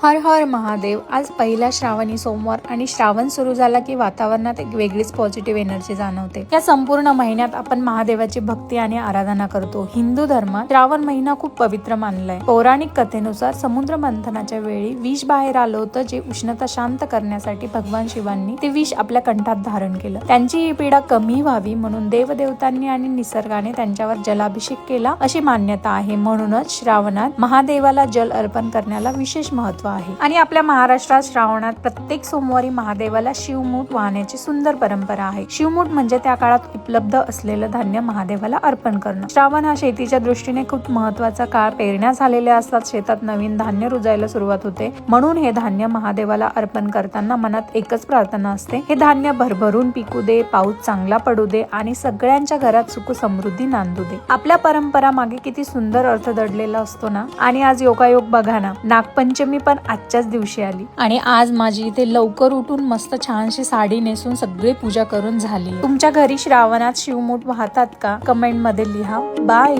हर हर महादेव। आज पहिला श्रावणी सोमवार आणि श्रावण सुरू झाला की वातावरणात एक वेगळीच पॉझिटिव्ह एनर्जी जाणवते। या संपूर्ण महिन्यात आपण महादेवाची भक्ती आणि आराधना करतो। हिंदू धर्मात श्रावण महिना खूप पवित्र मानलाय। पौराणिक कथेनुसार समुद्र मंथनाच्या वेळी विष बाहेर आलं होतं, जे उष्णता शांत करण्यासाठी भगवान शिवांनी ते विष आपल्या कंठात धारण केलं। त्यांची ही पीडा कमी व्हावी म्हणून देवदेवतांनी आणि निसर्गाने त्यांच्यावर जलाभिषेक केला अशी मान्यता आहे। म्हणूनच श्रावणात महादेवाला जल अर्पण करण्याला विशेष महत्त्व आहे। आणि आपल्या महाराष्ट्रात श्रावणात प्रत्येक सोमवारी महादेवाला शिवमूठ वाहण्याची सुंदर परंपरा आहे। शिवमूठ म्हणजे त्या काळात उपलब्ध असलेलं धान्य महादेवाला अर्पण करणं। श्रावण हा शेतीच्या दृष्टीने खूप महत्त्वाचा काळ। पेरण्या झालेल्या असतात, शेतात नवीन धान्य रुजायला सुरुवात होते, म्हणून हे धान्य महादेवाला अर्पण करताना मनात एकच प्रार्थना असते, हे धान्य भरभरून पिकू दे, पाऊस चांगला पडू दे आणि सगळ्यांच्या घरात सुख समृद्धी नांदू दे। आपल्या परंपरा मागे किती सुंदर अर्थ दडलेला असतो ना। आणि आज योगायोग बघा ना, नागपंचमी पण आजच्याच दिवशी आली आणि आज माझी इथे लवकर उठून मस्त छानशी साडी नेसून सगळी पूजा करून झाली। तुमच्या घरी श्रावणात शिवमूठ वाहतात का? कमेंट मध्ये लिहा। बाय।